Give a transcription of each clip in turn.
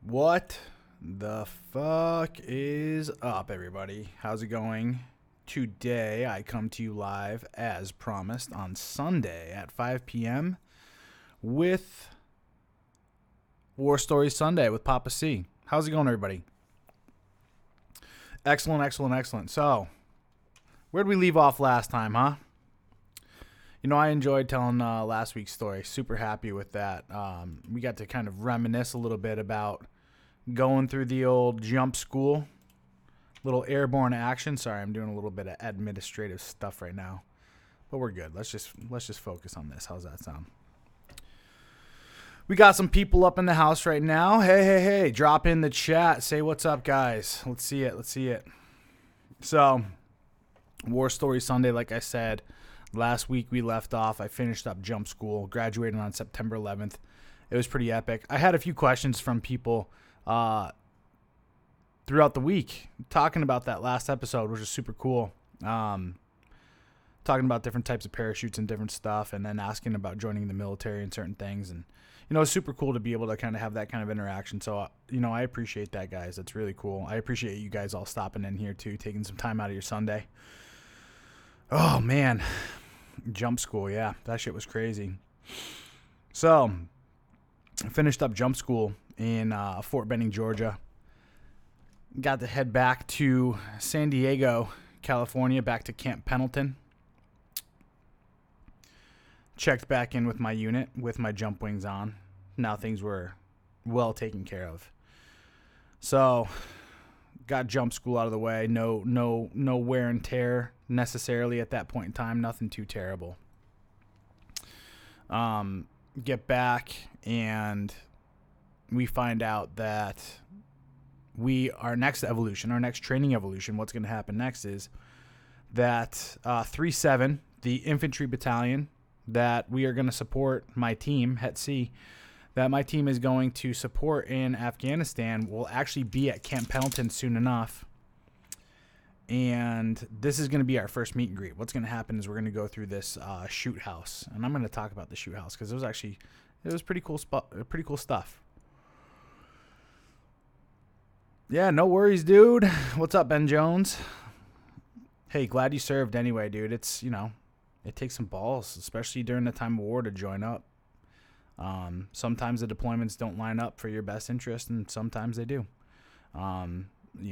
What the fuck is up, everybody? How's it going? Today, I come to you live, as promised, on Sunday at 5 p.m. with War Stories Sunday with Papa C. How's it going, everybody? Excellent. So, where'd we leave off last time, huh? You know, I enjoyed telling last week's story. Super happy with that. We got to kind of reminisce a little bit about going through the old jump school, little airborne action. Sorry, I'm doing a little bit of administrative stuff right now, but we're good. Let's just focus on this. How's that sound? We got some people up in the house right now. Hey, drop in the chat. Say what's up, guys. Let's see it. So, War Story Sunday, like I said, last week we left off. I finished up jump school, graduated on September 11th. It was pretty epic. I had a few questions from people throughout the week talking about that last episode, which is super cool. Talking about different types of parachutes and different stuff, and then asking about joining the military and certain things. And, you know, it's super cool to be able to kind of have that kind of interaction. So, you know, I appreciate that, guys. That's really cool. I appreciate you guys all stopping in here too, taking some time out of your Sunday. Oh, man. Jump school. Yeah, that shit was crazy. So, I finished up jump school in Fort Benning, Georgia. Got to head back to San Diego, California, back to Camp Pendleton. Checked back in with my unit with my jump wings on. Now things were well taken care of. So, got jump school out of the way. No wear and tear necessarily at that point in time. Nothing too terrible. Get back and we find out that our next training evolution, what's going to happen next is that 3-7, the infantry battalion that we are going to support, my team, Het C, that my team is going to support in Afghanistan, will actually be at Camp Pendleton soon enough. And this is going to be our first meet and greet. What's going to happen is we're going to go through this shoot house, and I'm going to talk about the shoot house because it was pretty cool stuff. Yeah, no worries, dude. What's up, Ben Jones? Hey, glad you served anyway, dude. It's, you know, it takes some balls, especially during the time of war, to join up. Sometimes the deployments don't line up for your best interest, and sometimes they do. You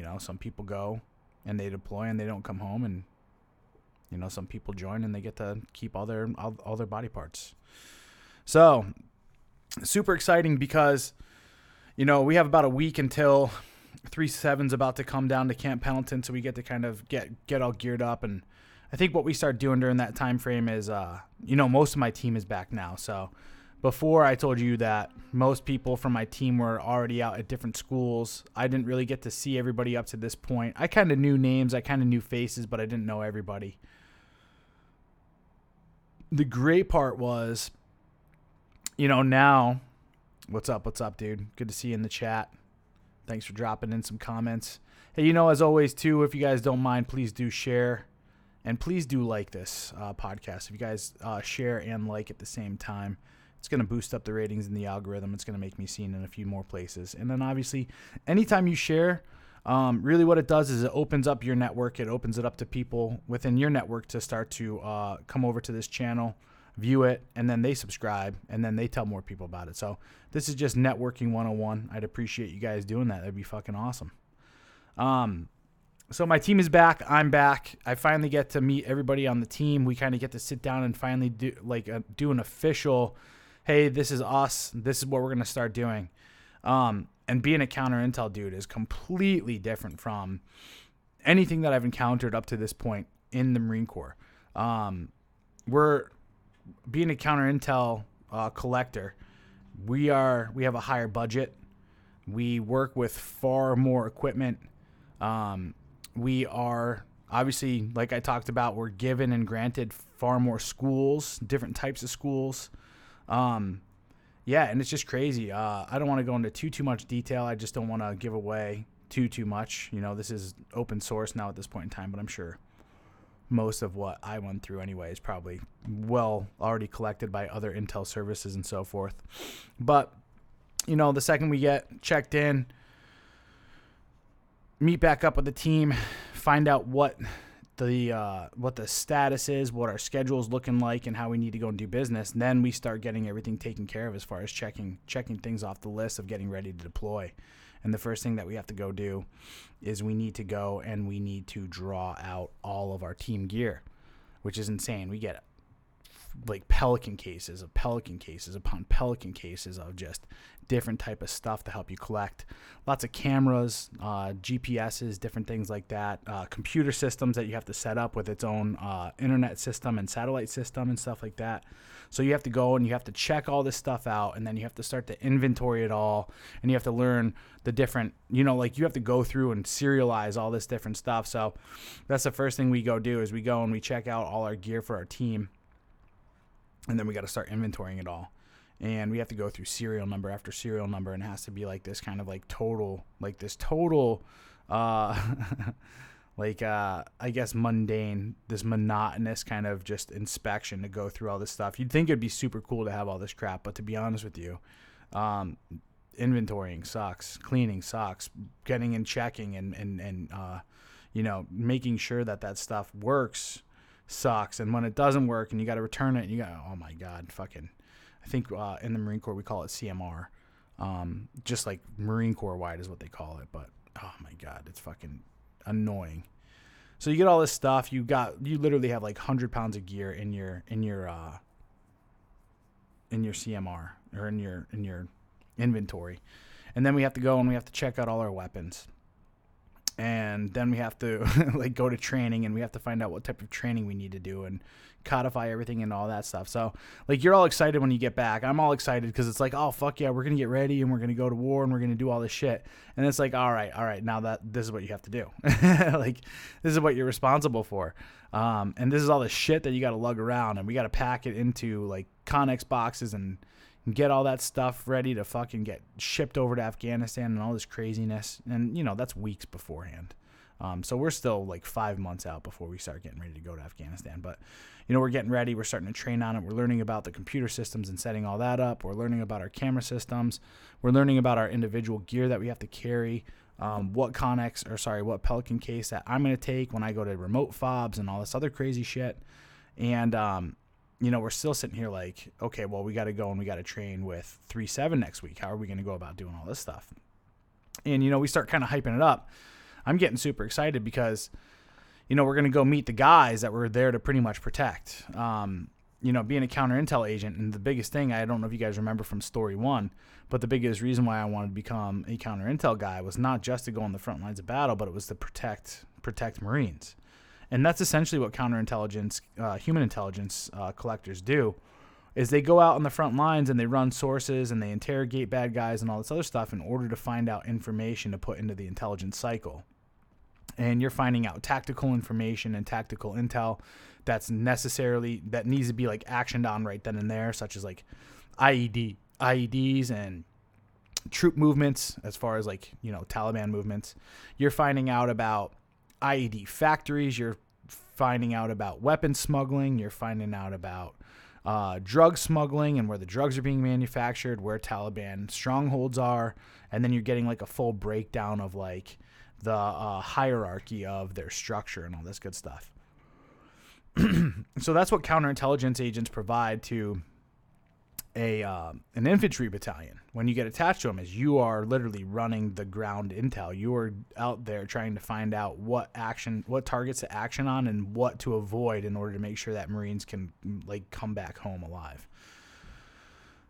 know, some people go and they deploy and they don't come home, and, you know, some people join and they get to keep all their body parts. So, super exciting because, you know, we have about a week until 3-7's about to come down to Camp Pendleton, so we get to kind of get all geared up. And I think what we start doing during that time frame is, you know, most of my team is back now. So before I told you that most people from my team were already out at different schools. I didn't really get to see everybody up to this point. I kind of knew names, I kind of knew faces, but I didn't know everybody. The great part was, you know, now, what's up, dude? Good to see you in the chat. Thanks for dropping in some comments. Hey, you know, as always, too, if you guys don't mind, please do share. And please do like this podcast. If you guys share and like at the same time, it's going to boost up the ratings in the algorithm. It's going to make me seen in a few more places. And then, obviously, anytime you share, really what it does is it opens up your network. It opens it up to people within your network to start to come over to this channel, view it, and then they subscribe, and then they tell more people about it. So this is just networking 101. I'd appreciate you guys doing that. That'd be fucking awesome. So my team is back. I'm back. I finally get to meet everybody on the team. We kind of get to sit down and finally do an official, hey, this is us. This is what we're going to start doing. And being a counter intel dude is completely different from anything that I've encountered up to this point in the Marine Corps. Being a counter intel collector, we have a higher budget. We work with far more equipment. We are obviously, like I talked about, we're given and granted far more schools, different types of schools. Yeah, and it's just crazy. I don't want to go into too much detail. I just don't want to give away too much. You know, this is open source now at this point in time, but I'm sure most of what I went through anyway is probably well already collected by other intel services and so forth. But the second we get checked in, meet back up with the team, find out what the status is, what our schedule is looking like, and how we need to go and do business. And then we start getting everything taken care of as far as checking things off the list of getting ready to deploy. And the first thing that we have to go do is we need to go and we need to draw out all of our team gear, which is insane. We get like pelican cases upon pelican cases of just different type of stuff to help you collect. Lots of cameras, GPSs, different things like that, computer systems that you have to set up with its own internet system and satellite system and stuff like that. So you have to go and you have to check all this stuff out, and then you have to start to inventory it all, and you have to learn the different, like you have to go through and serialize all this different stuff. So that's the first thing we go do is we go and we check out all our gear for our team. And then we got to start inventorying it all. And we have to go through serial number after serial number, and it has to be like this kind of like total, I guess mundane, this monotonous kind of just inspection to go through all this stuff. You'd think it'd be super cool to have all this crap, but to be honest with you, inventorying sucks, cleaning sucks, getting and checking and making sure that stuff works sucks. And when it doesn't work and you got to return it, and you got, oh my God, I think in the Marine Corps we call it CMR, just like Marine Corps wide is what they call it. But oh my God, it's fucking annoying. So you get all this stuff. You literally have like 100 pounds of gear in your CMR or in your inventory, and then we have to go and we have to check out all our weapons. And then we have to like go to training, and we have to find out what type of training we need to do and codify everything and all that stuff. So like you're all excited when you get back. I'm all excited because it's like, oh fuck yeah, we're gonna get ready and we're gonna go to war and we're gonna do all this shit. And it's like, all right, now that this is what you have to do. Like this is what you're responsible for. And this is all the shit that you got to lug around, and we got to pack it into like Connex boxes and get all that stuff ready to fucking get shipped over to Afghanistan and all this craziness. And, that's weeks beforehand. So we're still like 5 months out before we start getting ready to go to Afghanistan. But, we're getting ready. We're starting to train on it. We're learning about the computer systems and setting all that up. We're learning about our camera systems. We're learning about our individual gear that we have to carry. What Pelican case that I'm going to take when I go to remote fobs and all this other crazy shit. And, we're still sitting here like, okay, well, we got to go and we got to train with 3-7 next week. How are we going to go about doing all this stuff? And, we start kind of hyping it up. I'm getting super excited because, we're going to go meet the guys that we're there to pretty much protect. Being a counter intel agent, and the biggest thing, I don't know if you guys remember from story 1, but the biggest reason why I wanted to become a counter intel guy was not just to go on the front lines of battle, but it was to protect Marines. And that's essentially what counterintelligence, human intelligence collectors do, is they go out on the front lines and they run sources and they interrogate bad guys and all this other stuff in order to find out information to put into the intelligence cycle. And you're finding out tactical information and tactical intel that needs to be like actioned on right then and there, such as like IEDs and troop movements, as far as like, Taliban movements. You're finding out about IED factories, you're finding out about weapon smuggling, you're finding out about drug smuggling and where the drugs are being manufactured, where Taliban strongholds are, and then you're getting like a full breakdown of like the hierarchy of their structure and all this good stuff. So that's what counterintelligence agents provide to an infantry battalion. When you get attached to them, is you are literally running the ground intel. You are out there trying to find out what targets to action on and what to avoid in order to make sure that Marines can like come back home alive.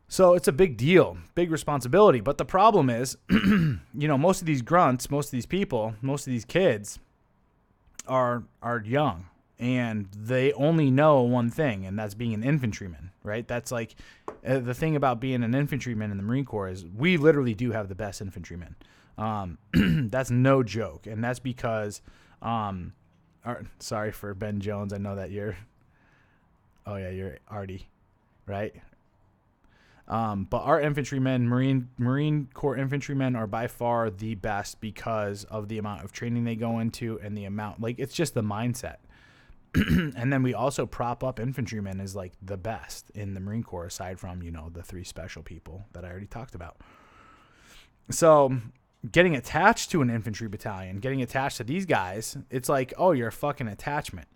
So it's a big deal, big responsibility. But the problem is, most of these grunts, most of these people, most of these kids are young. And they only know one thing, and that's being an infantryman, right? That's like the thing about being an infantryman in the Marine Corps is we literally do have the best infantrymen. That's no joke, and that's because, sorry for Ben Jones. I know that you're Artie, right? But our infantrymen, Marine Corps infantrymen, are by far the best because of the amount of training they go into and the amount, like, it's just the mindset. And then we also prop up infantrymen as like the best in the Marine Corps, aside from, the 3 special people that I already talked about. So getting attached to an infantry battalion, getting attached to these guys, it's like, oh, you're a fucking attachment.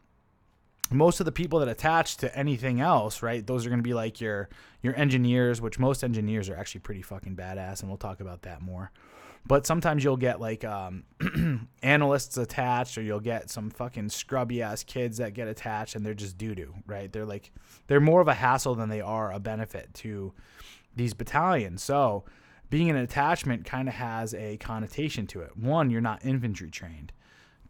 Most of the people that attach to anything else, right, those are going to be like your engineers, which most engineers are actually pretty fucking badass, and we'll talk about that more. But sometimes you'll get like analysts attached, or you'll get some fucking scrubby ass kids that get attached, and they're just doo-doo, right? They're more of a hassle than they are a benefit to these battalions. So being an attachment kind of has a connotation to it. One, you're not infantry trained.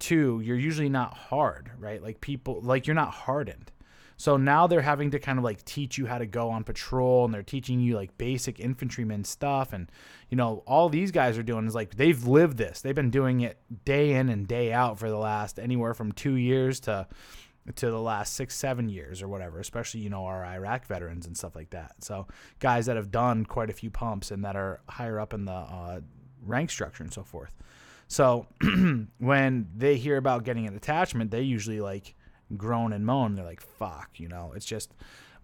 Two, you're usually not hard, right? Like you're not hardened. So now they're having to kind of like teach you how to go on patrol, and they're teaching you like basic infantryman stuff. And, all these guys are doing is like, they've lived this. They've been doing it day in and day out for the last anywhere from 2 years to the last 6-7 years or whatever, especially, our Iraq veterans and stuff like that. So guys that have done quite a few pumps and that are higher up in the rank structure and so forth. So when they hear about getting an attachment, they usually like groan and moan. They're like, fuck, it's just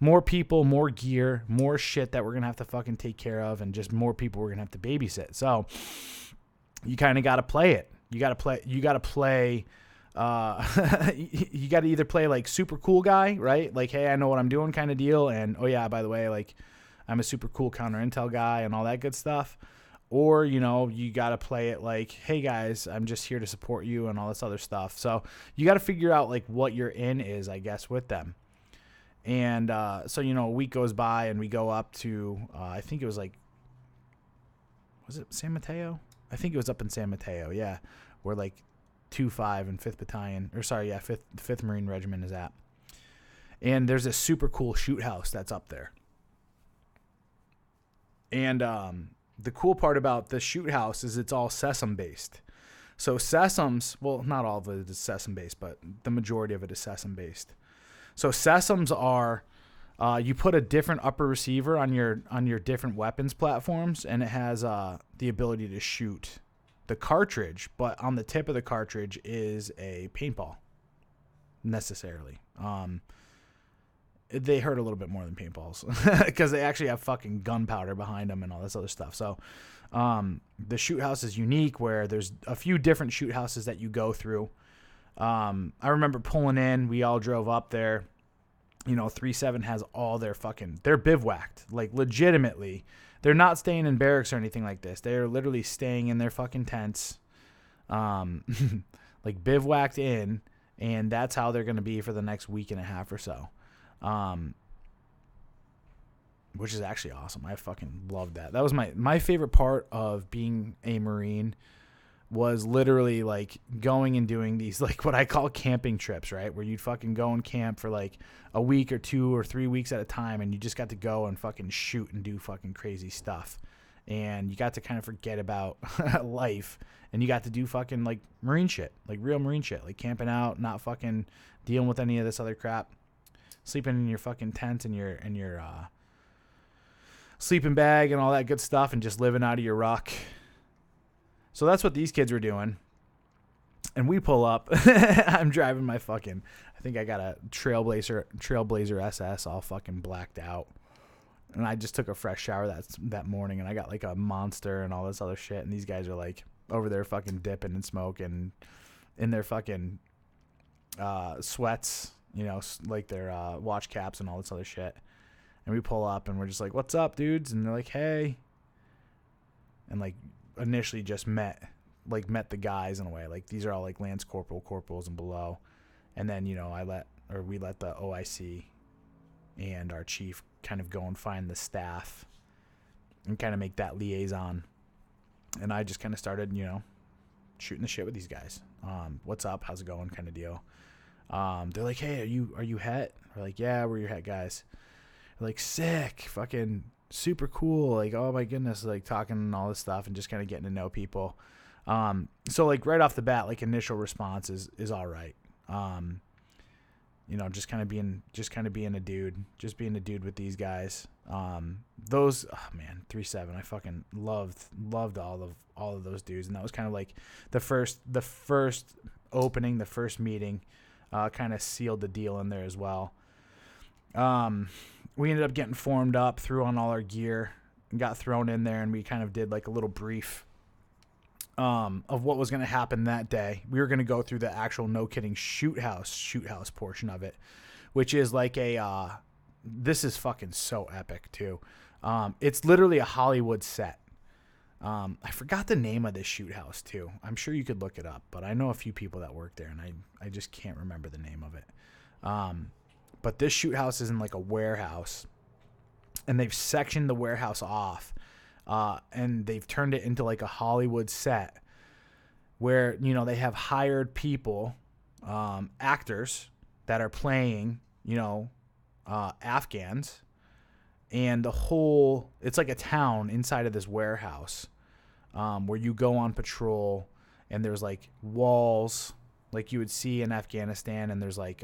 more people, more gear, more shit that we're going to have to fucking take care of, and just more people we're going to have to babysit. So you kind of got to play it. You got to play, you got to either play like super cool guy, right? Like, hey, I know what I'm doing kind of deal. And, oh yeah, by the way, like I'm a super cool counter intel guy and all that good stuff. Or, you got to play it like, hey guys, I'm just here to support you and all this other stuff. So you got to figure out like what your in is, I guess, with them. And so, a week goes by and we go up to, I think it was like, was it San Mateo? I think it was up in San Mateo. Yeah. Where like 2-5 and 5th Battalion, or sorry, yeah, 5th Marine Regiment is at. And there's a super cool shoot house that's up there. And the cool part about the shoot house is it's all sesame based. So sesames, well, not all of it is sesame based, but the majority of it is sesame based. So sesames are, you put a different upper receiver on your different weapons platforms, and it has the ability to shoot the cartridge, but on the tip of the cartridge is a paintball, necessarily. They hurt a little bit more than paintballs because they actually have fucking gunpowder behind them and all this other stuff. So the shoot house is unique, where there's a few different shoot houses that you go through. I remember pulling in, we all drove up there. 3-7 has all they're bivouacked, like legitimately. They're not staying in barracks or anything like this. They're literally staying in their fucking tents, like bivouacked in, and that's how they're going to be for the next week and a half or so. Which is actually awesome. I fucking loved that. That was my favorite part of being a Marine, was literally like going and doing these like what I call camping trips, right? Where you'd fucking go and camp for like a week or 2 or 3 weeks at a time, and you just got to go and fucking shoot and do fucking crazy stuff. And you got to kind of forget about life, and you got to do fucking like Marine shit, like real Marine shit, like camping out, not fucking dealing with any of this other crap. Sleeping in your fucking tent and your sleeping bag and all that good stuff, and just living out of your ruck. So that's what these kids were doing. And we pull up. I'm driving my fucking, I think I got a Trailblazer SS all fucking blacked out. And I just took a fresh shower that morning, and I got like a Monster and all this other shit. And these guys are like over there fucking dipping and smoking in their fucking sweats, like their watch caps and all this other shit. And we pull up and we're just like, what's up, dudes? And they're like, hey. And like initially just met the guys in a way. Like these are all like Lance corporals and below. And then, we let the OIC and our chief kind of go and find the staff and kind of make that liaison. And I just kind of started, shooting the shit with these guys. What's up? How's it going? Kind of deal. They're like, hey, are you het? We're like, yeah, we're your het guys. They're like, sick, fucking super cool. Like, oh my goodness, like talking and all this stuff and just kind of getting to know people. So like right off the bat, like initial response is all right. Just kind of being a dude, just being a dude with these guys. Those, oh man, 3-7, I fucking loved all of those dudes. And that was kind of like the first opening, the first meeting, kind of sealed the deal in there as well. We ended up getting formed up, threw on all our gear, got thrown in there, and we kind of did like a little brief of what was going to happen that day. We were going to go through the actual no kidding shoot house portion of it, which is like this is fucking so epic too. It's literally a Hollywood set. I forgot the name of this shoot house too. I'm sure you could look it up, but I know a few people that work there, and I just can't remember the name of it. But this shoot house is in like a warehouse, and they've sectioned the warehouse off. And they've turned it into like a Hollywood set where, you know, they have hired people, actors that are playing, you know, Afghans, and it's like a town inside of this warehouse, where you go on patrol, and there's like walls like you would see in Afghanistan. And there's like,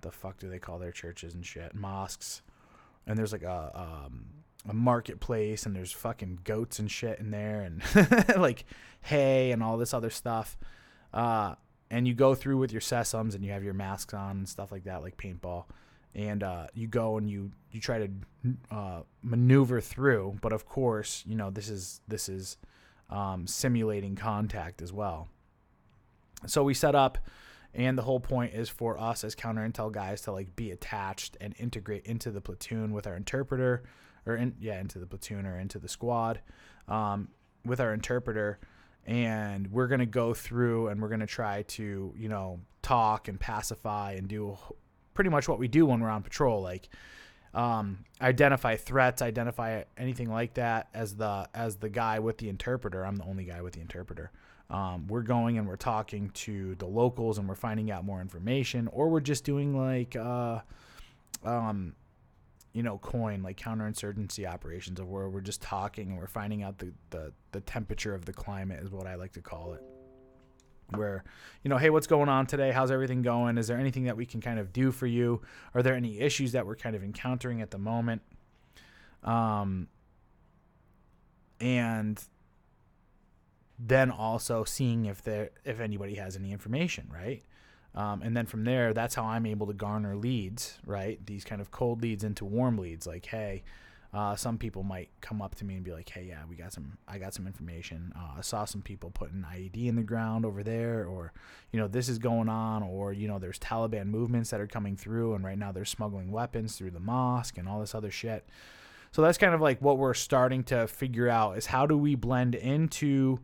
the fuck do they call their churches and shit? Mosques. And there's like a marketplace, and there's fucking goats and shit in there, and like hay and all this other stuff. And you go through with your sesums, and you have your masks on and stuff like that, like paintball. And you go and you try to maneuver through. But of course, you know, this is simulating contact as well. So we set up, and the whole point is for us as counter intel guys to like be attached and integrate into the platoon with our interpreter, into the platoon or into the squad, with our interpreter. And we're going to go through, and we're going to try to, you know, talk and pacify and do pretty much what we do when we're on patrol. Like, identify threats, identify anything like that. As the guy with the interpreter, I'm the only guy with the interpreter. We're going and we're talking to the locals, and we're finding out more information, or we're just doing like, you know, like counterinsurgency operations, of where we're just talking and we're finding out the temperature of the climate, is what I like to call it. Where, you know, hey, what's going on today? How's everything going? Is there anything that we can kind of do for you? Are there any issues that we're kind of encountering at the moment? And then also seeing if anybody has any information, right? And then from there, that's how I'm able to garner leads, right? These kind of cold leads into warm leads. Like, hey, some people might come up to me and be like, hey, yeah, I got some information. I saw some people putting an IED in the ground over there, or, you know, this is going on, or, you know, there's Taliban movements that are coming through, and right now they're smuggling weapons through the mosque and all this other shit. So that's kind of like what we're starting to figure out, is how do we blend into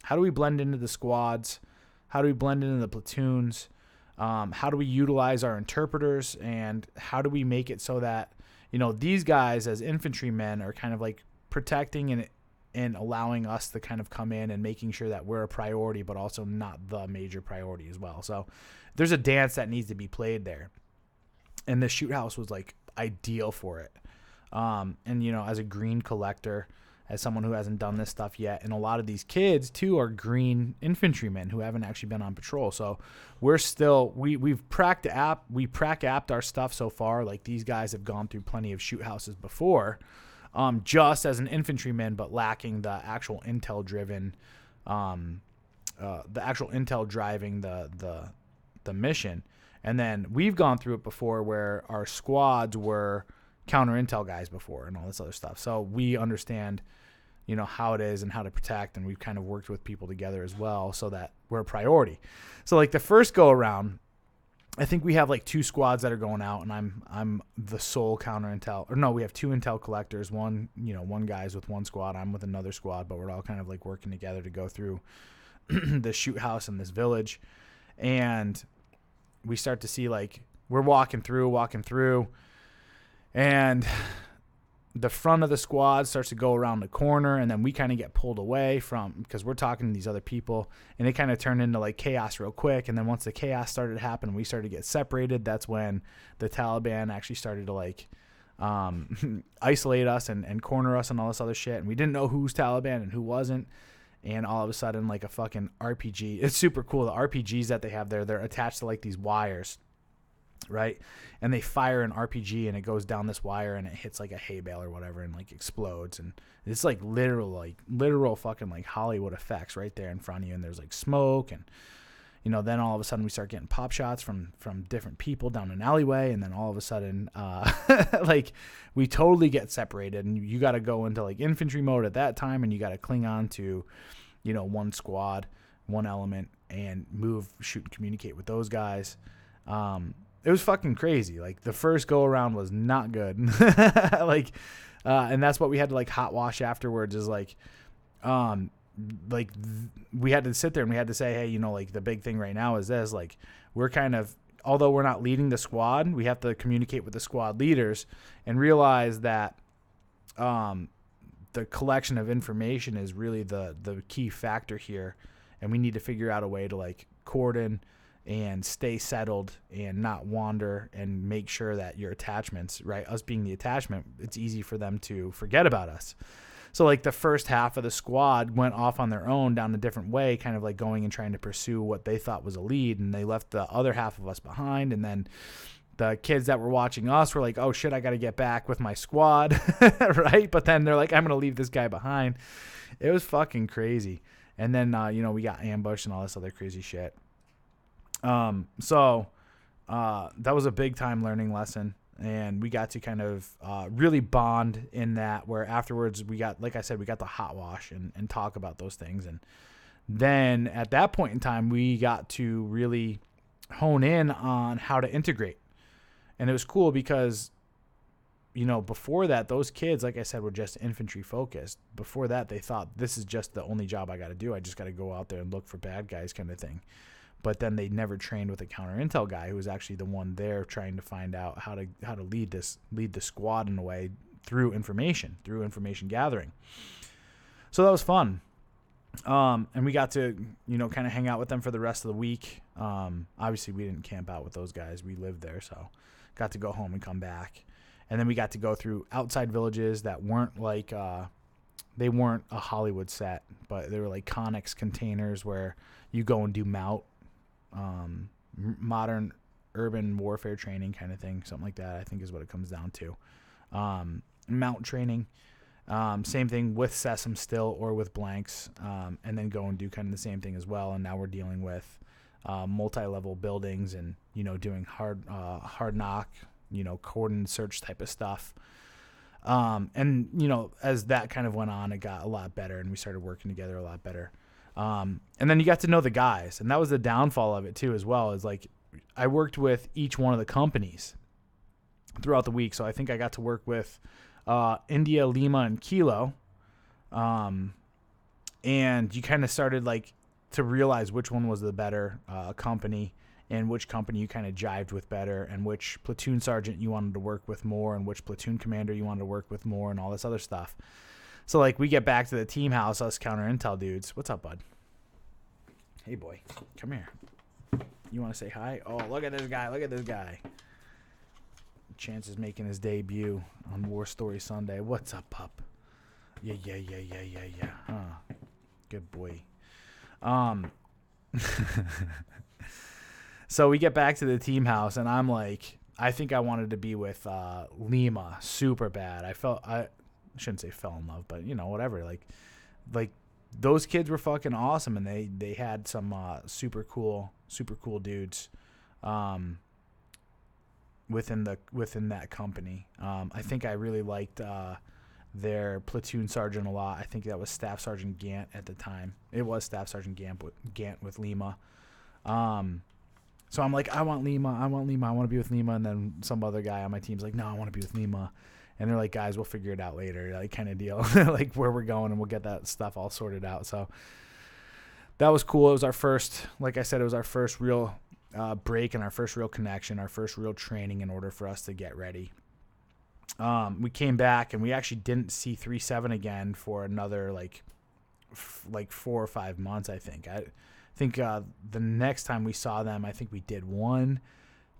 the squads? How do we blend into the platoons? How do we utilize our interpreters, and how do we make it so that, you know, these guys as infantrymen are kind of like protecting and allowing us to kind of come in and making sure that we're a priority, but also not the major priority as well. So there's a dance that needs to be played there. And the shoot house was like ideal for it. And, you know, as a green collector, as someone who hasn't done this stuff yet, and a lot of these kids too are green infantrymen who haven't actually been on patrol. So we're still, we've prac apped our stuff so far. Like, these guys have gone through plenty of shoot houses before, just as an infantryman, but lacking the actual intel driven, driving the mission. And then we've gone through it before, where our squads were counter intel guys before and all this other stuff. So we understand, you know, how it is and how to protect, and we've kind of worked with people together as well, so that we're a priority. So like the first go around, I think we have like 2 squads that are going out, and I'm the sole counter intel. Or no, we have 2 intel collectors. One guy's with one squad, I'm with another squad, but we're all kind of like working together to go through the shoot house in this village. And we start to see, like, we're walking through, and the front of the squad starts to go around the corner, and then we kind of get pulled away from, because we're talking to these other people, and it kind of turned into like chaos real quick. And then once the chaos started to happen, we started to get separated. That's when the Taliban actually started to like isolate us and corner us and all this other shit. And we didn't know who's Taliban and who wasn't. And all of a sudden, like a fucking RPG, it's super cool. The RPGs that they have there, they're attached to like these wires, right? And they fire an RPG, and it goes down this wire, and it hits like a hay bale or whatever, and like explodes. And it's like literal fucking like Hollywood effects right there in front of you. And there's like smoke, and, then all of a sudden we start getting pop shots from different people down an alleyway, and then all of a sudden, like, we totally get separated, and you got to go into like infantry mode at that time, and you got to cling on to, one squad, one element, and move, shoot, and communicate with those guys. It was fucking crazy. Like, the first go around was not good. And that's what we had to like hot wash afterwards, is like, we had to sit there and we had to say, hey, like, the big thing right now is this, like, we're kind of, although we're not leading the squad, we have to communicate with the squad leaders and realize that, the collection of information is really the key factor here. And we need to figure out a way to like cordon and stay settled and not wander, and make sure that your attachments, right, us being the attachment, it's easy for them to forget about us. So like the first half of the squad went off on their own down a different way, kind of like going and trying to pursue what they thought was a lead, and they left the other half of us behind. And then the kids that were watching us were like, oh shit, I got to get back with my squad, right? But then they're like, I'm going to leave this guy behind. It was fucking crazy. And then, we got ambushed and all this other crazy shit. So that was a big time learning lesson. And we got to kind of really bond in that, where afterwards we got, like I said, we got the hot wash and talk about those things. And then at that point in time, we got to really hone in on how to integrate. And it was cool because, before that, those kids, like I said, were just infantry focused. Before that, they thought, this is just the only job I got to do. I just got to go out there and look for bad guys, kind of thing. But then they never trained with a counter intel guy who was actually the one there trying to find out how to lead the squad in a way through information gathering. So that was fun. And we got to, kind of hang out with them for the rest of the week. Obviously we didn't camp out with those guys. We lived there. So got to go home and come back. And then we got to go through outside villages that weren't like, they weren't a Hollywood set, but they were like Connex containers where you go and do modern urban warfare training kind of thing. Something like that, I think, is what it comes down to. Mount training. Same thing with Sesam still, or with blanks, and then go and do kind of the same thing as well. And now we're dealing with multi-level buildings and, doing hard knock, cordon search type of stuff. And, as that kind of went on, it got a lot better and we started working together a lot better. And then you got to know the guys, and that was the downfall of it too, as well, is like I worked with each one of the companies throughout the week. So I think I got to work with India, Lima, and Kilo. And you kind of started like to realize which one was the better company, and which company you kind of jived with better, and which platoon sergeant you wanted to work with more, and which platoon commander you wanted to work with more, and all this other stuff. So like we get back to the team house, us counter intel dudes. What's up, bud? Hey boy, come here. You want to say hi? Oh, look at this guy. Look at this guy. Chance is making his debut on War Story Sunday. What's up, pup? Yeah. Huh. Good boy. So we get back to the team house, and I'm like, I think I wanted to be with Lima super bad. I shouldn't say fell in love, but whatever. Like those kids were fucking awesome, and they had some super cool dudes within that company. I think I really liked their platoon sergeant a lot. I think that was Staff Sergeant Gant at the time. It was Staff Sergeant Gant with Lima. So I'm like, I want Lima. I want to be with Lima. And then some other guy on my team's like, no, I want to be with Lima. And they're like, guys, we'll figure it out later, like kind of deal, like where we're going, and we'll get that stuff all sorted out. So that was cool. It was our first, like I said, it was our first real break and our first real connection, our first real training in order for us to get ready. We came back and we actually didn't see 3-7 again for another like 4 or 5 months. I think the next time we saw them, I think we did one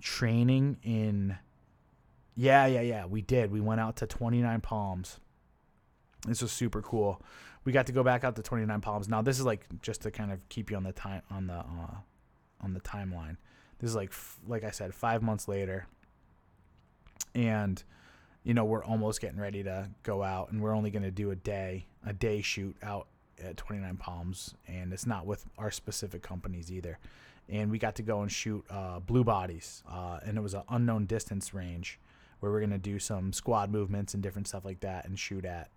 training in. Yeah, we did. We went out to 29 Palms. This was super cool. We got to go back out to 29 Palms. Now this is like just to kind of keep you on the time on the timeline. This is like I said, 5 months later, and we're almost getting ready to go out, and we're only going to do a day shoot out at 29 Palms, and it's not with our specific companies either. and we got to go and shoot blue bodies, and it was an unknown distance range where we're going to do some squad movements and different stuff like that and shoot at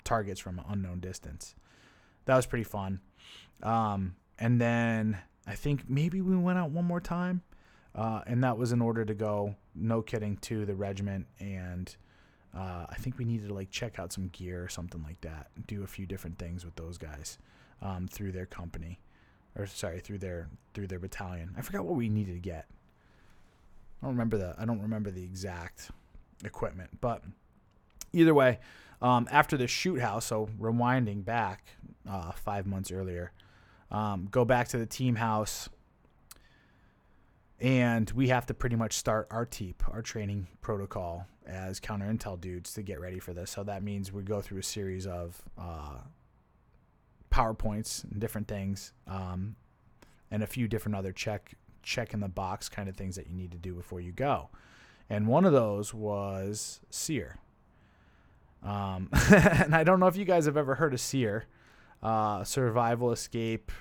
targets from an unknown distance. That was pretty fun. And then I think maybe we went out one more time, and that was in order to go, no kidding, to the regiment, and I think we needed to like check out some gear or something like that, do a few different things with those guys through their company, or sorry, through their battalion. I forgot what we needed to get. I don't remember the exact equipment, but either way, after the shoot house, so rewinding back 5 months earlier, go back to the team house, and we have to pretty much start our TEEP, our training protocol, as counter intel dudes to get ready for this. So that means we go through a series of PowerPoints and different things, and a few different other check in the box kind of things that you need to do before you go. And one of those was SEER. And I don't know if you guys have ever heard of SEER, survival, escape,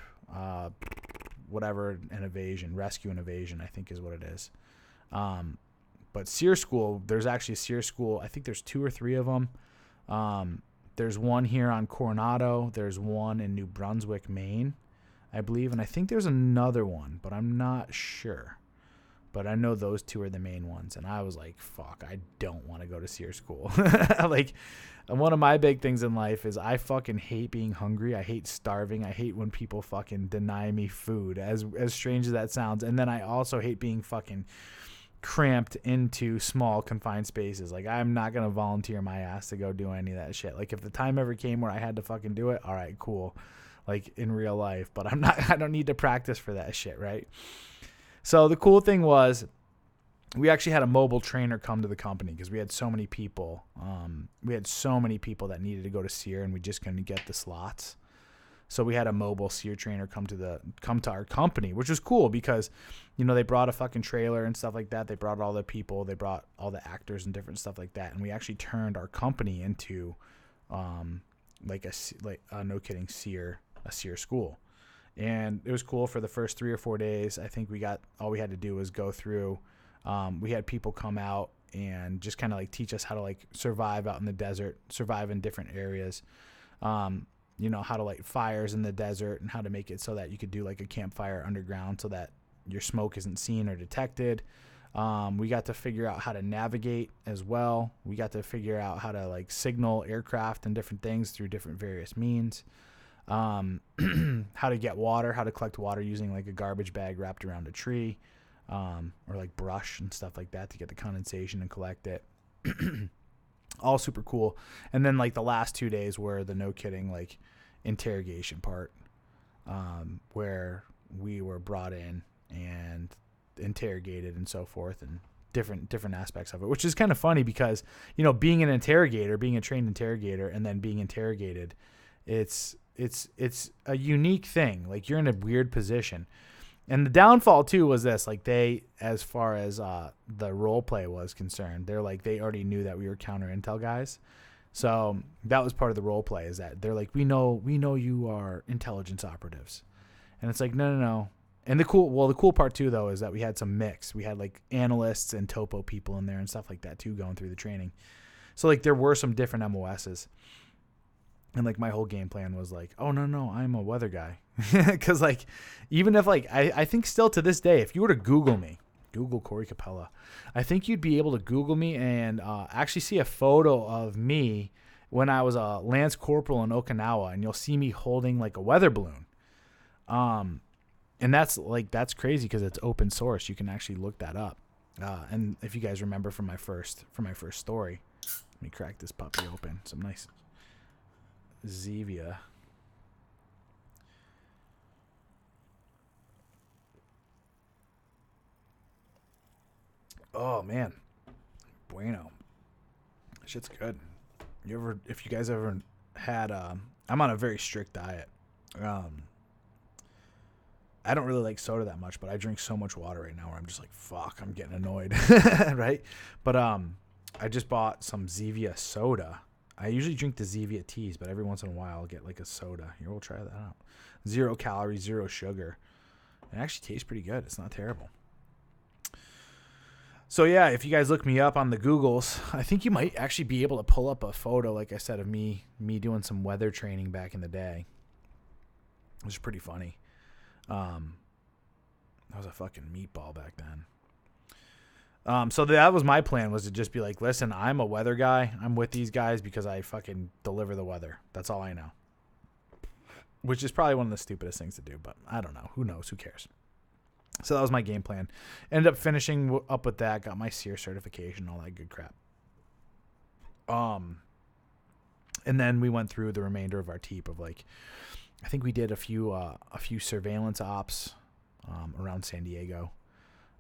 whatever, and evasion, rescue and evasion, I think is what it is. But SEER school, there's actually a SEER school. I think there's 2 or 3 of them. There's one here on Coronado. There's one in New Brunswick, Maine, I believe. And I think there's another one, but I'm not sure. But I know those 2 are the main ones. And I was like, fuck, I don't want to go to SEER school. Like, one of my big things in life is I fucking hate being hungry. I hate starving. I hate when people fucking deny me food, as strange as that sounds. And then I also hate being fucking cramped into small confined spaces. Like, I'm not going to volunteer my ass to go do any of that shit. Like, if the time ever came where I had to fucking do it, all right, cool. Like, in real life. But I don't need to practice for that shit, right? So the cool thing was we actually had a mobile trainer come to the company because we had so many people. We had so many people that needed to go to SEER, and we just couldn't get the slots. So we had a mobile SEER trainer come to our company, which was cool because, you know, they brought a fucking trailer and stuff like that. They brought all the people, they brought all the actors and different stuff like that. And we actually turned our company into like a no kidding a SEER school. And it was cool for the first 3 or 4 days. I think all we had to do was go through. We had people come out and just kind of like teach us how to like survive out in the desert, survive in different areas. You know, how to light fires in the desert and how to make it so that you could do like a campfire underground so that your smoke isn't seen or detected. We got to figure out how to navigate as well. We got to figure out how to like signal aircraft and different things through different various means. How to get water, how to collect water using like a garbage bag wrapped around a tree, or like brush and stuff like that to get the condensation and collect it. All super cool. And then like the last 2 days were the no kidding like interrogation part, where we were brought in and interrogated and so forth, and different aspects of it, which is kind of funny because, you know, being an interrogator, being a trained interrogator, and then being interrogated, it's a unique thing. Like, you're in a weird position. And the downfall too was this, like, they, as far as the role play was concerned, they're like, they already knew that we were counter intel guys. So that was part of the role play, is that they're like, we know you are intelligence operatives. And it's like, no. And the cool part too, though, is that we had some mix. We had like analysts and topo people in there and stuff like that too, going through the training. So like there were some different MOSs. And like my whole game plan was like, oh no, I'm a weather guy. Cause like, even if like, I think still to this day, if you were to Google Corey Capella, I think you'd be able to Google me and actually see a photo of me when I was a Lance Corporal in Okinawa, and you'll see me holding like a weather balloon. And that's crazy because it's open source. You can actually look that up. And if you guys remember from my first story, let me crack this puppy open. Some nice Zevia. Oh man, bueno. Shit's good. If you guys ever had, I'm on a very strict diet. I don't really like soda that much, but I drink so much water right now where I'm just like, fuck, I'm getting annoyed, right? But I just bought some Zevia soda. I usually drink the Zevia teas, but every once in a while I'll get like a soda. Here, we'll try that out. 0 calories, 0 sugar. It actually tastes pretty good. It's not terrible. So yeah, if you guys look me up on the Googles, I think you might actually be able to pull up a photo, like I said, of me doing some weather training back in the day. It was pretty funny. I was a fucking meatball back then. So that was my plan, was to just be like, listen, I'm a weather guy. I'm with these guys because I fucking deliver the weather. That's all I know. Which is probably one of the stupidest things to do, but I don't know. Who knows? Who cares? So that was my game plan. Ended up finishing up with that. Got my SEER certification, all that good crap. And then we went through the remainder of our TEEP of like, I think we did a few surveillance ops around San Diego.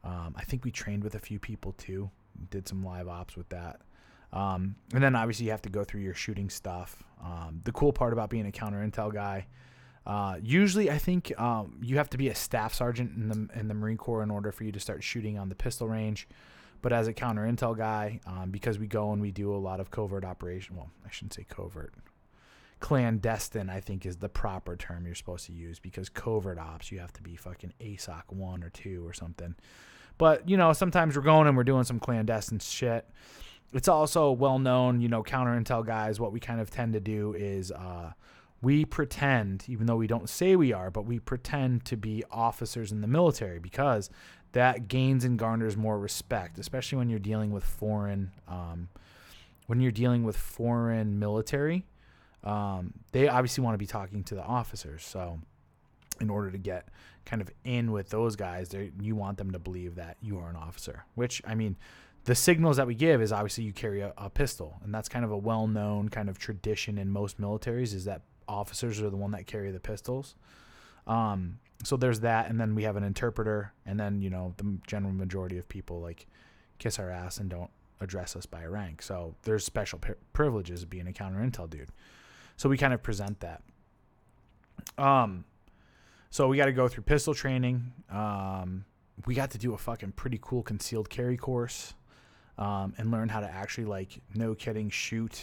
I think we trained with a few people too. Did some live ops with that. And then obviously you have to go through your shooting stuff. The cool part about being a counter intel guy, usually I think you have to be a staff sergeant in the Marine Corps in order for you to start shooting on the pistol range. But as a counter intel guy, because we go and we do a lot of covert operation, well, I shouldn't say covert. Clandestine, I think, is the proper term you're supposed to use, because covert ops, you have to be fucking ASOC 1 or 2 or something. But, you know, sometimes we're going and we're doing some clandestine shit. It's also well known, you know, counter intel guys, what we kind of tend to do is we pretend, even though we don't say we are, but we pretend to be officers in the military, because that gains and garners more respect, especially when you're dealing with foreign military. They obviously want to be talking to the officers. So in order to get kind of in with those guys, you want them to believe that you are an officer, which, I mean, the signals that we give is obviously you carry a pistol, and that's kind of a well-known kind of tradition in most militaries, is that officers are the one that carry the pistols. So there's that, and then we have an interpreter, and then, you know, the general majority of people like kiss our ass and don't address us by rank. So there's special privileges of being a counter intel dude. So we kind of present that. So we got to go through pistol training. We got to do a fucking pretty cool concealed carry course, and learn how to actually, like, no kidding, shoot.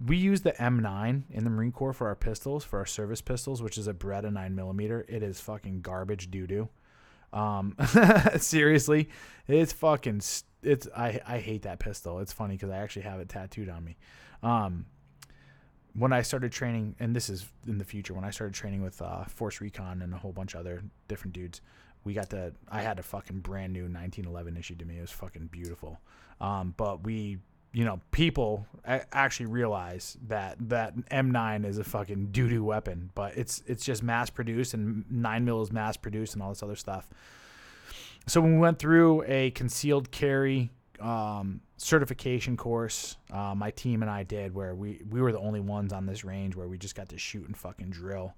We use the M9 in the Marine Corps for our pistols, for our service pistols, which is a Beretta 9mm. It is fucking garbage doo-doo. Seriously, it's fucking, I hate that pistol. It's funny because I actually have it tattooed on me. When I started training, and this is in the future, when I started training with Force Recon and a whole bunch of other different dudes, I had a fucking brand new 1911 issued to me. It was fucking beautiful. But we, you know, people actually realize that M9 is a fucking doo-doo weapon, but it's just mass produced, and 9mm is mass produced and all this other stuff. So when we went through a concealed carry certification course, my team and I did, where we were the only ones on this range where we just got to shoot and fucking drill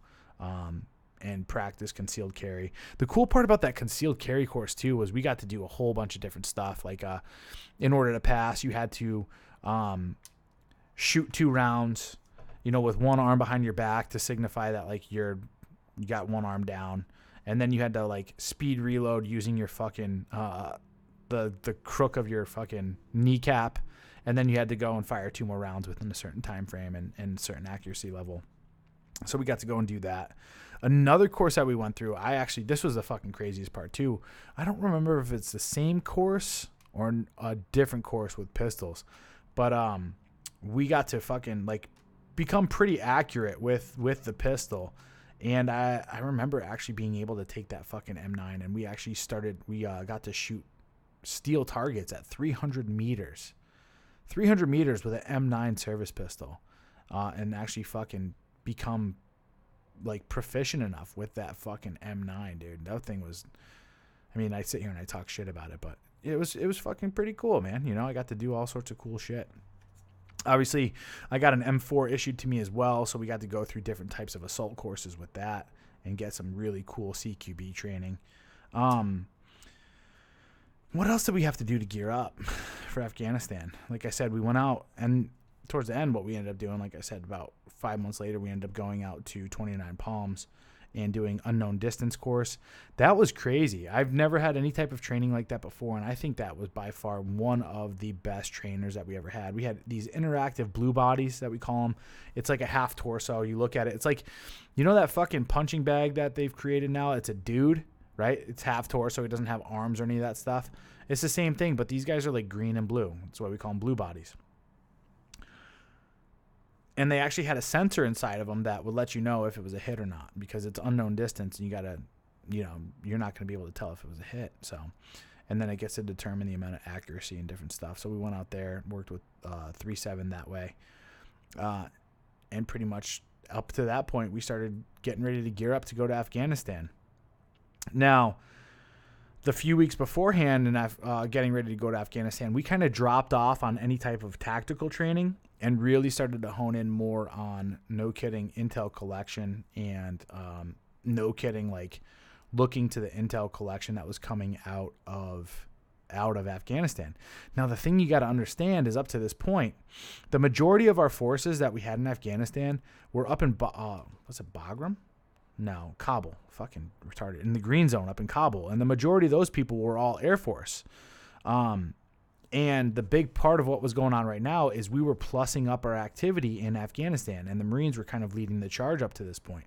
and practice concealed carry. The cool part about that concealed carry course too was we got to do a whole bunch of different stuff. Like in order to pass, you had to shoot 2 rounds, you know, with one arm behind your back to signify that, like, you got one arm down, and then you had to, like, speed reload using your fucking the crook of your fucking kneecap, and then you had to go and fire 2 more rounds within a certain time frame and certain accuracy level. So we got to go and do that. Another course that we went through, this was the fucking craziest part too. I don't remember if it's the same course or a different course with pistols, but we got to fucking, like, become pretty accurate with the pistol. And I remember actually being able to take that fucking M9, and we actually got to shoot steel targets at 300 meters. 300 meters with an M9 service pistol, and actually fucking become, like, proficient enough with that fucking M9, dude. That thing was, I mean, I sit here and I talk shit about it, but it was fucking pretty cool, man. You know, I got to do all sorts of cool shit. Obviously, I got an M4 issued to me as well, so we got to go through different types of assault courses with that and get some really cool CQB training. What else did we have to do to gear up for Afghanistan? Like I said, we went out, and towards the end, what we ended up doing, like I said, about 5 months later, we ended up going out to 29 Palms and doing unknown distance course. That was crazy. I've never had any type of training like that before, and I think that was by far one of the best trainers that we ever had. We had these interactive blue bodies that we call them. It's like a half torso. You look at it. It's like, you know that fucking punching bag that they've created now? It's a dude, right? It's half torso. He doesn't have arms or any of that stuff. It's the same thing, but these guys are like green and blue. That's why we call them blue bodies. And they actually had a sensor inside of them that would let you know if it was a hit or not, because it's unknown distance and you got to, you're not going to be able to tell if it was a hit. So, and then it gets to determine the amount of accuracy and different stuff. So we went out there, worked with 3.7 that way. And pretty much up to that point, we started getting ready to gear up to go to Afghanistan. Now, the few weeks beforehand and getting ready to go to Afghanistan, we kind of dropped off on any type of tactical training and really started to hone in more on, no kidding, intel collection and no kidding, like looking to the intel collection that was coming out of Afghanistan. Now, the thing you got to understand is up to this point, the majority of our forces that we had in Afghanistan were up in, was it Bagram? No, Kabul. Fucking retarded. In the green zone up in Kabul. And the majority of those people were all Air Force. And the big part of what was going on right now is we were plussing up our activity in Afghanistan, and the Marines were kind of leading the charge up to this point.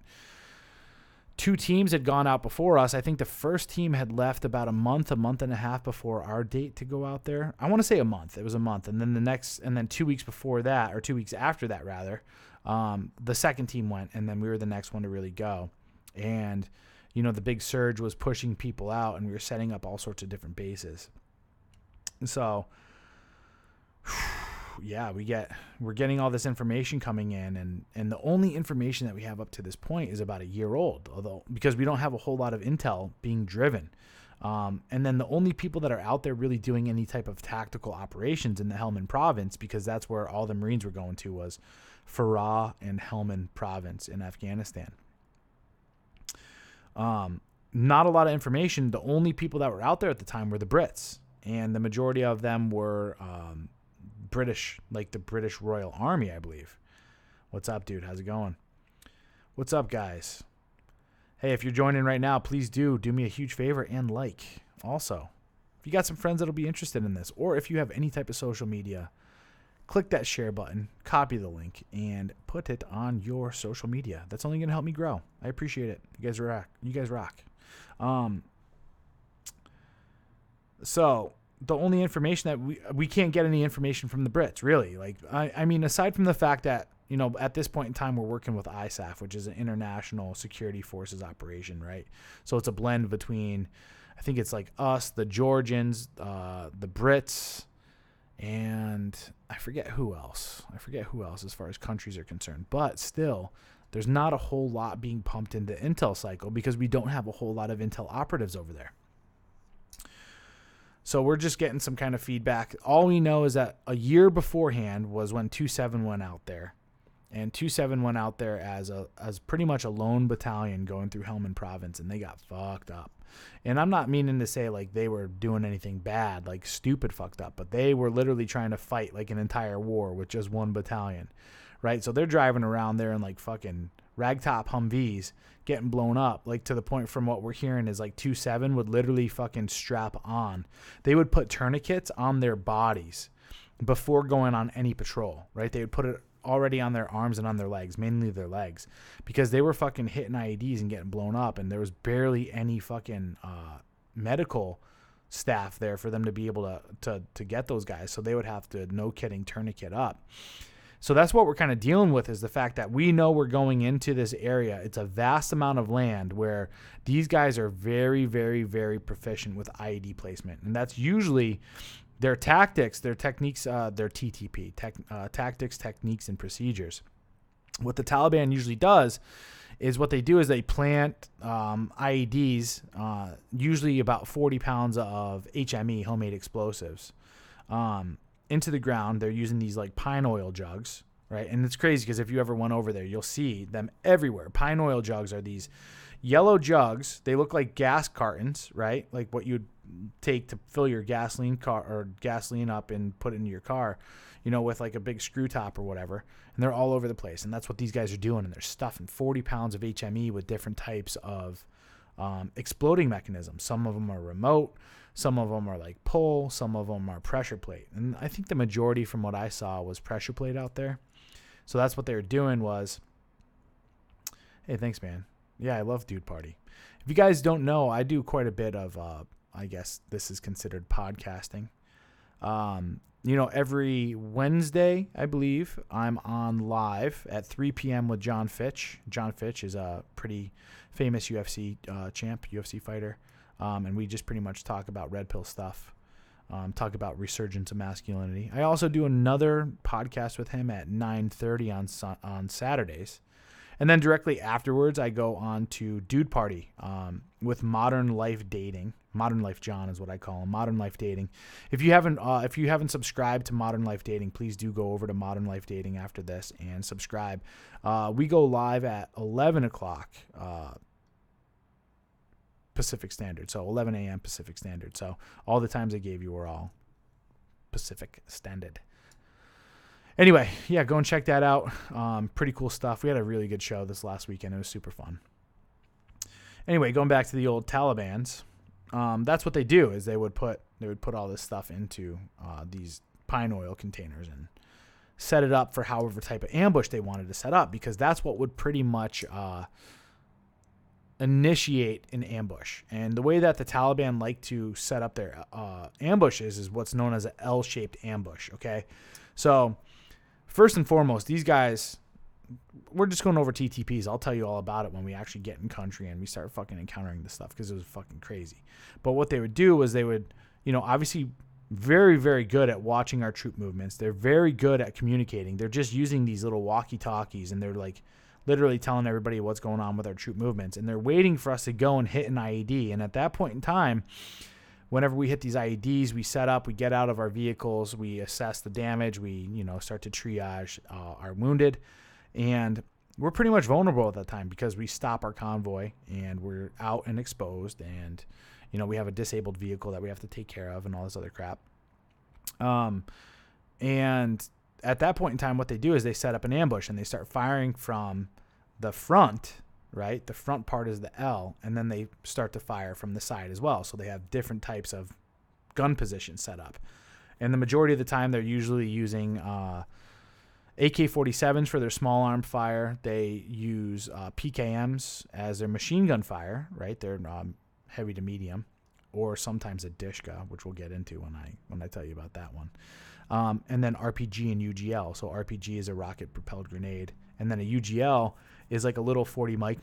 2 teams had gone out before us. I think the first team had left about a month and a half before our date to go out there. I want to say a month. It was a month. And then 2 weeks before that, or 2 weeks after that rather, the second team went, and then we were the next one to really go. And, the big surge was pushing people out, and we were setting up all sorts of different bases. So, yeah, we're getting all this information coming in, and the only information that we have up to this point is about a year old, although because we don't have a whole lot of intel being driven. And then the only people that are out there really doing any type of tactical operations in the Helmand province, because that's where all the Marines were going to, was Farah and Helmand province in Afghanistan. Not a lot of information. The only people that were out there at the time were the Brits, and the majority of them were British, like the British Royal Army, I believe. What's up, dude? How's it going? What's up, guys? Hey, if you're joining right now, please do me a huge favor and like. Also, if you got some friends that'll be interested in this, or if you have any type of social media, click that share button, copy the link, and put it on your social media. That's only going to help me grow. I appreciate it. You guys rock. So the only information that we can't get any information from the Brits, really. Like, I mean, aside from the fact that, at this point in time, we're working with ISAF, which is an international security forces operation, right? So it's a blend between, I think it's like us, the Georgians, the Brits, and I forget who else as far as countries are concerned. But still, there's not a whole lot being pumped into the intel cycle because we don't have a whole lot of intel operatives over there. So we're just getting some kind of feedback. All we know is that a year beforehand was when 2.7 went out there. And 2.7 went out there as pretty much a lone battalion going through Helmand province, and they got fucked up. And I'm not meaning to say like they were doing anything bad, like stupid fucked up, but they were literally trying to fight like an entire war with just one battalion, right? So they're driving around there in like fucking ragtop Humvees, getting blown up, like to the point from what we're hearing is like 2.7 would literally fucking strap on. They would put tourniquets on their bodies before going on any patrol, right? They would put it already on their arms and on their legs, mainly their legs, because they were fucking hitting IEDs and getting blown up, and there was barely any fucking medical staff there for them to be able to get those guys. So they would have to, no kidding, tourniquet up. So that's what we're kind of dealing with, is the fact that we know we're going into this area. It's a vast amount of land where these guys are very, very, very proficient with IED placement. And that's usually their tactics, their techniques, their TTP, tactics, techniques, and procedures. What the Taliban usually does is what they do is they plant IEDs, usually about 40 pounds of HME, homemade explosives, into the ground. They're using these like pine oil jugs, right? And it's crazy because if you ever went over there, you'll see them everywhere. Pine oil jugs are these yellow jugs. They look like gas cartons, right? Like what you'd take to fill your gasoline car or gasoline up and put it into your car. with like a big screw top or whatever, and they're all over the place. And that's what these guys are doing, and they're stuffing 40 pounds of HME with different types of exploding mechanisms. Some of them are remote, some of them are like pull, some of them are pressure plate. And I think the majority from what I saw was pressure plate out there. So that's what they were doing was, hey, thanks, man. Yeah, I love Dude Party. If you guys don't know, I do quite a bit of, I guess this is considered podcasting. Every Wednesday, I believe, I'm on live at 3 p.m. with John Fitch. John Fitch is a pretty famous UFC champ, UFC fighter. And we just pretty much talk about red pill stuff, talk about resurgence of masculinity. I also do another podcast with him at 9:30 on Saturdays. And then directly afterwards, I go on to Dude Party with Modern Life Dating. Modern Life John is what I call him. Modern Life Dating. If you haven't subscribed to Modern Life Dating, please do go over to Modern Life Dating after this and subscribe. We go live at 11 o'clock Pacific Standard. So 11 a.m. Pacific Standard. So all the times I gave you were all Pacific Standard. Anyway, yeah, go and check that out. Pretty cool stuff. We had a really good show this last weekend. It was super fun. Anyway, going back to the old Talibans, that's what they do is they would put all this stuff into these pine oil containers and set it up for however type of ambush they wanted to set up, because that's what would pretty much initiate an ambush. And the way that the Taliban like to set up their ambushes is what's known as an L-shaped ambush. Okay, so first and foremost, these guys, we're just going over TTPs. I'll tell you all about it when we actually get in country and we start fucking encountering this stuff, because it was fucking crazy. But what they would do was they would, obviously very, very good at watching our troop movements. They're very good at communicating. They're just using these little walkie-talkies, and they're like literally telling everybody what's going on with our troop movements. And they're waiting for us to go and hit an IED. And at that point in time, whenever we hit these IEDs, we set up, we get out of our vehicles, we assess the damage, we, start to triage our wounded. And we're pretty much vulnerable at that time because we stop our convoy and we're out and exposed, and, we have a disabled vehicle that we have to take care of and all this other crap. And at that point in time, what they do is they set up an ambush and they start firing from the front, right? The front part is the L, and then they start to fire from the side as well. So they have different types of gun positions set up. And the majority of the time, they're usually using AK-47s for their small arm fire. They use PKMs as their machine gun fire, right? They're heavy to medium, or sometimes a Dishka, which we'll get into when I tell you about that one. And then RPG and UGL. So RPG is a rocket-propelled grenade, and then a UGL is like a little 40 Mike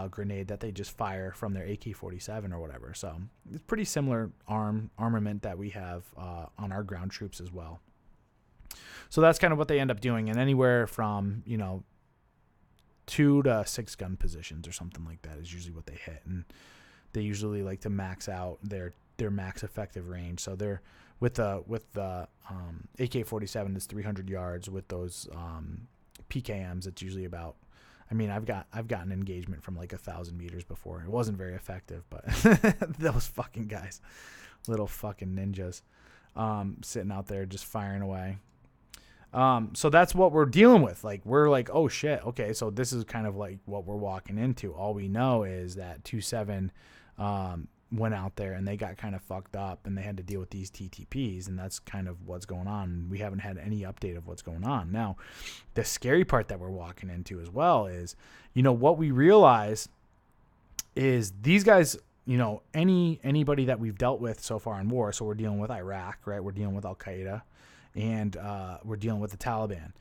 grenade that they just fire from their AK-47 or whatever. So it's pretty similar armament that we have on our ground troops as well. So that's kind of what they end up doing, and anywhere from 2 to 6 gun positions or something like that is usually what they hit, and they usually like to max out their max effective range. So they're with the AK-47 is 300 yards. With those PKMs, it's usually about. I mean, I've gotten engagement from like 1,000 meters before. It wasn't very effective, but those fucking guys, little fucking ninjas, sitting out there just firing away. So that's what we're dealing with. Like, we're like, oh shit, okay, so this is kind of like what we're walking into. All we know is that 2-7 went out there and they got kind of fucked up and they had to deal with these TTPs, and that's kind of what's going on. We haven't had any update of what's going on. Now, the scary part that we're walking into as well is, what we realize is these guys, anybody that we've dealt with so far in war, so we're dealing with Iraq, right? We're dealing with Al-Qaeda, and we're dealing with the Taliban.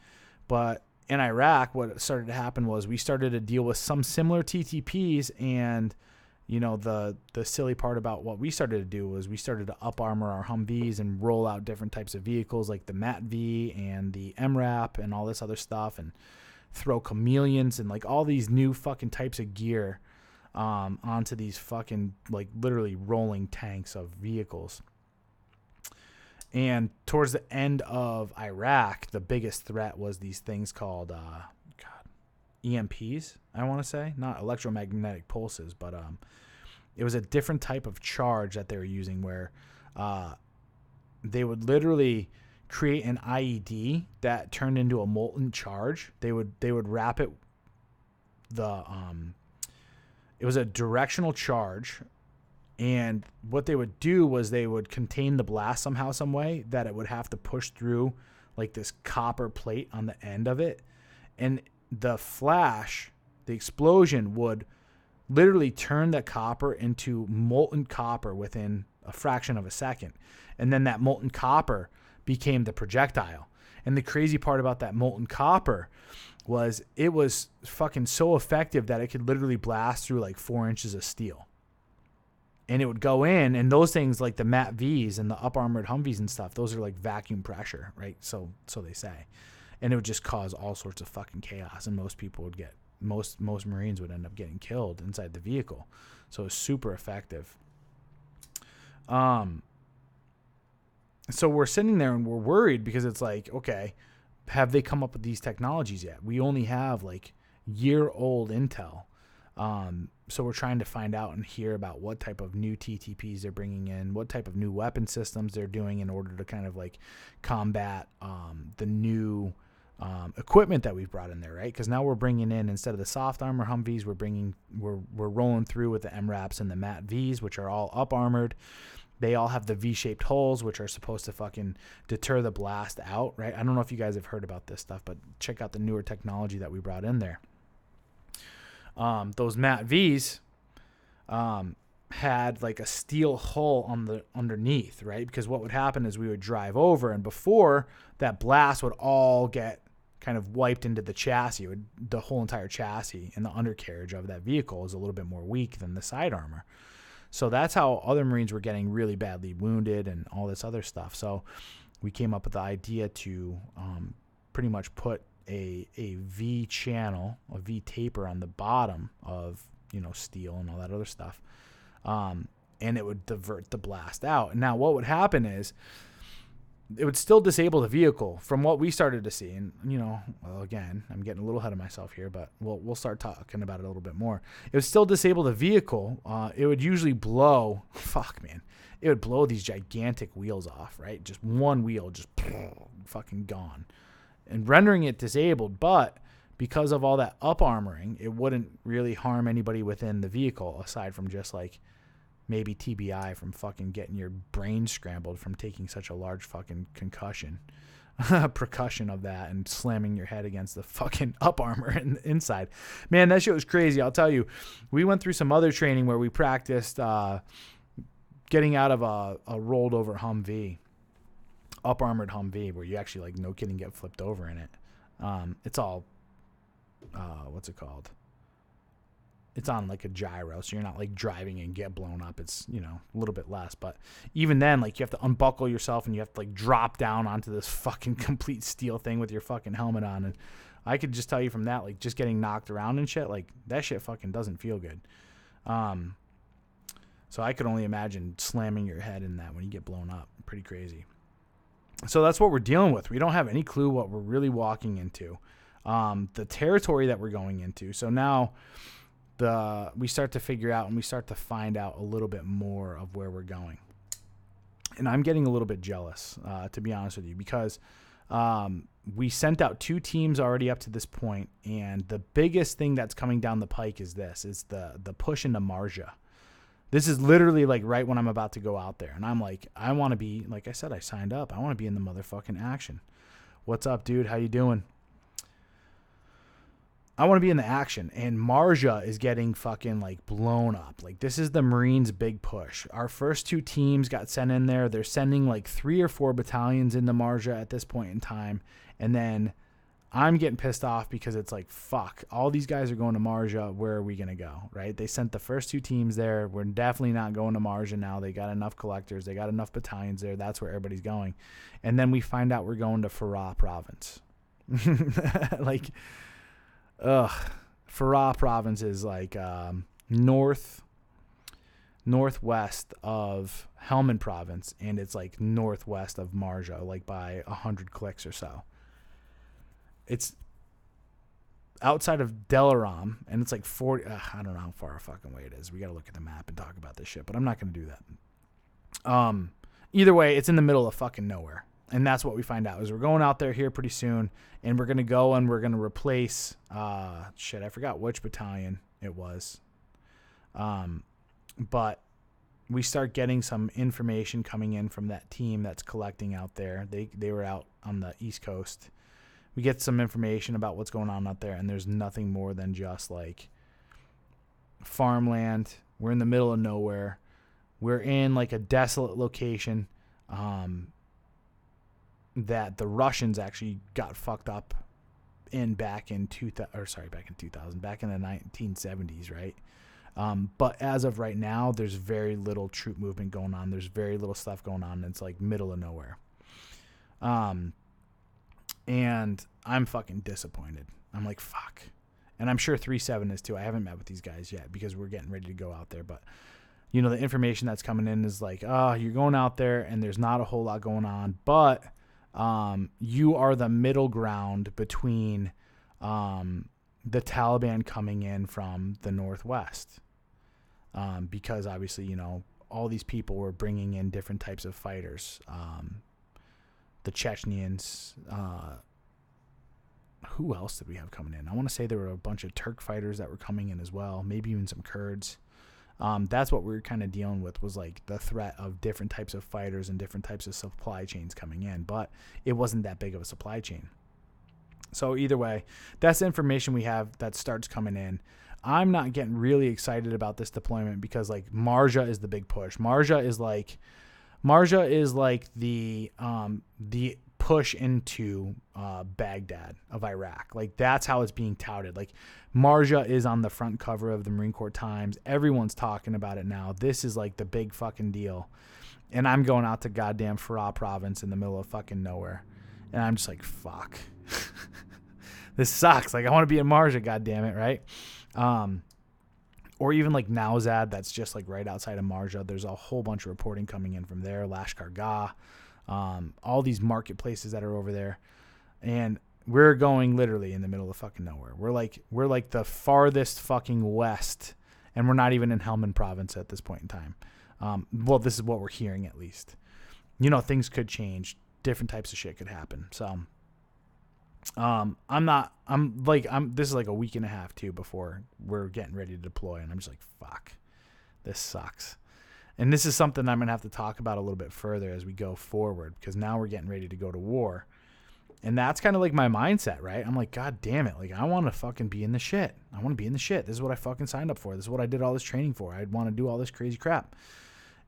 But in Iraq, what started to happen was we started to deal with some similar TTPs, and the silly part about what we started to do was we started to up armor our Humvees and roll out different types of vehicles like the MAT-V and the MRAP and all this other stuff, and throw chameleons and like all these new fucking types of gear onto these fucking like literally rolling tanks of vehicles. And towards the end of Iraq, the biggest threat was these things called EMPs, I want to say. Not electromagnetic pulses, but it was a different type of charge that they were using where they would literally create an IED that turned into a molten charge. They would wrap it. It was a directional charge, and what they would do was they would contain the blast somehow, some way that it would have to push through like this copper plate on the end of it, and the flash, the explosion would literally turn the copper into molten copper within a fraction of a second. And then that molten copper became the projectile. And the crazy part about that molten copper was it was fucking so effective that it could literally blast through like 4 inches of steel. And it would go in, and those things like the MAT Vs and the up armored Humvees and stuff, those are like vacuum pressure, right? So they say. And it would just cause all sorts of fucking chaos, and most people would get, most Marines would end up getting killed inside the vehicle. So it was super effective. So we're sitting there and we're worried because it's like, okay, have they come up with these technologies yet? We only have like year-old intel. So we're trying to find out and hear about what type of new TTPs they're bringing in, what type of new weapon systems they're doing in order to kind of like combat the new equipment that we've brought in there, right? Because now we're bringing in, instead of the soft armor Humvees, we're rolling through with the MRAPs and the MAT Vs, which are all up armored. They all have the V-shaped holes, which are supposed to fucking deter the blast out, right? I don't know if you guys have heard about this stuff, but check out the newer technology that we brought in there. Those MAT Vs had like a steel hull on the underneath, right? Because what would happen is we would drive over, and before that blast would all get kind of wiped into the chassis, the whole entire chassis and the undercarriage of that vehicle is a little bit more weak than the side armor. So that's how other Marines were getting really badly wounded and all this other stuff. So we came up with the idea to pretty much put a V channel, a V taper on the bottom of, steel and all that other stuff. And it would divert the blast out. And now what would happen is it would still disable the vehicle from what we started to see. And, well, again, I'm getting a little ahead of myself here, but we'll start talking about it a little bit more. It would still disable the vehicle. It would usually blow, it would blow these gigantic wheels off, right? Just one wheel, just fucking gone. And rendering it disabled, but because of all that up armoring, it wouldn't really harm anybody within the vehicle, aside from just like maybe TBI from fucking getting your brain scrambled from taking such a large fucking percussion of that and slamming your head against the fucking up armor inside. Man, that shit was crazy. I'll tell you, we went through some other training where we practiced getting out of a rolled over Humvee, up armored Humvee, where you actually, like, no kidding, get flipped over in it. It's all, what's it called? It's on like a gyro, so you're not like driving and get blown up. It's, a little bit less, but even then, like, you have to unbuckle yourself and you have to like drop down onto this fucking complete steel thing with your fucking helmet on. And I could just tell you from that, like, just getting knocked around and shit, like, that shit fucking doesn't feel good. So I could only imagine slamming your head in that when you get blown up. Pretty crazy. So that's what we're dealing with. We don't have any clue what we're really walking into. The territory that we're going into. So now we start to figure out and we start to find out a little bit more of where we're going. And I'm getting a little bit jealous, to be honest with you, because we sent out 2 teams already up to this point, and the biggest thing that's coming down the pike is the push into Marja. This is literally like right when I'm about to go out there, and I'm like, I want to be, like I said, I signed up. I want to be in the motherfucking action. What's up, dude? How you doing? I want to be in the action, and Marja is getting fucking like blown up. Like, this is the Marines' big push. Our first 2 teams got sent in there. They're sending like 3 or 4 battalions into Marja at this point in time. And then I'm getting pissed off because it's like, fuck, all these guys are going to Marja. Where are we going to go? Right? They sent the first 2 teams there. We're definitely not going to Marja now. They got enough collectors. They got enough battalions there. That's where everybody's going. And then we find out we're going to Farah province. Like, Farah province is like northwest of Helmand province, and it's like northwest of Marja, like by 100 clicks or so. It's outside of Delaram, and it's like 40. I don't know how far a fucking way it is. We got to look at the map and talk about this shit, but I'm not going to do that. Either way, it's in the middle of fucking nowhere. And that's what we find out is we're going out there here pretty soon, and we're going to go and we're going to replace, I forgot which battalion it was. But we start getting some information coming in from that team that's collecting out there. They were out on the East Coast. We get some information about what's going on out there, and there's nothing more than just like farmland. We're in the middle of nowhere. We're in like a desolate location that the Russians actually got fucked up back in the 1970s, right? But as of right now, there's very little troop movement going on. There's very little stuff going on. It's like middle of nowhere. And I'm fucking disappointed. I'm like, fuck. And I'm sure 3-7 is too. I haven't met with these guys yet because we're getting ready to go out there. But, you know, the information that's coming in is like, you're going out there and there's not a whole lot going on. But you are the middle ground between the Taliban coming in from the northwest. Because obviously, you know, all these people were bringing in different types of fighters. The Chechens, who else did we have coming in? I want to say there were a bunch of Turk fighters that were coming in as well, maybe even some Kurds. That's what we were kind of dealing with, was like the threat of different types of fighters and different types of supply chains coming in, but it wasn't that big of a supply chain. So either way, that's the information we have that starts coming in. I'm not getting really excited about this deployment because like Marja is the big push. Marja is like the push into Baghdad of Iraq. Like that's how it's being touted. Like Marja is on the front cover of the Marine Corps Times. Everyone's talking about it now. This is like the big fucking deal. And I'm going out to goddamn Farah province in the middle of fucking nowhere. And I'm just like, fuck. This sucks. Like I want to be in Marja, goddammit, right? Or even like Nowzad, that's just like right outside of Marja. There's a whole bunch of reporting coming in from there. Lashkar Gah, all these marketplaces that are over there. And we're going literally in the middle of fucking nowhere. We're like the farthest fucking west, and we're not even in Helmand province at this point in time. Well, this is what we're hearing at least. You know, things could change. Different types of shit could happen. So, this is like a week and a half too before we're getting ready to deploy. And I'm just like, fuck, this sucks. And this is something I'm going to have to talk about a little bit further as we go forward, because now we're getting ready to go to war. And that's kind of like my mindset, right? I'm like, God damn it. Like, I want to fucking be in the shit. I want to be in the shit. This is what I fucking signed up for. This is what I did all this training for. I want to do all this crazy crap.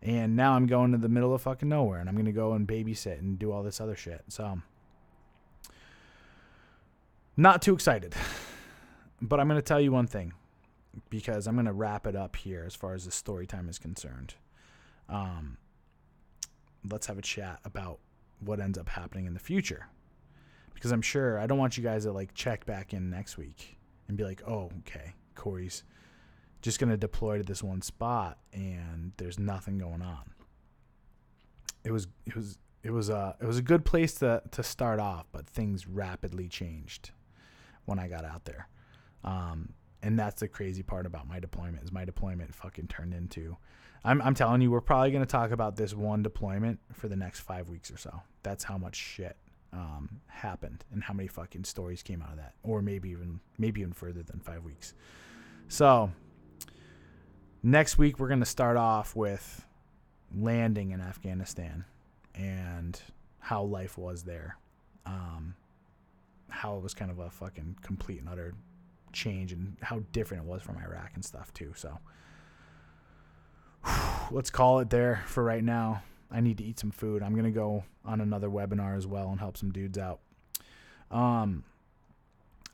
And now I'm going to the middle of fucking nowhere, and I'm going to go and babysit and do all this other shit. So, not too excited. But I'm going to tell you one thing, because I'm going to wrap it up here as far as the story time is concerned. Let's have a chat about what ends up happening in the future. Because I'm sure I don't want you guys to like check back in next week and be like, oh, okay, Corey's just going to deploy to this one spot and there's nothing going on. It was a good place to start off, but things rapidly changed when I got out there. And that's the crazy part about my deployment, is my deployment fucking turned into, I'm telling you, we're probably going to talk about this one deployment for the next 5 weeks or so. That's how much shit happened and how many fucking stories came out of that, or maybe even further than 5 weeks. So next week we're going to start off with landing in Afghanistan and how life was there, how it was kind of a fucking complete and utter change, and how different it was from Iraq and stuff too. So let's call it there for right now. I need to eat some food. I'm going to go on another webinar as well and help some dudes out.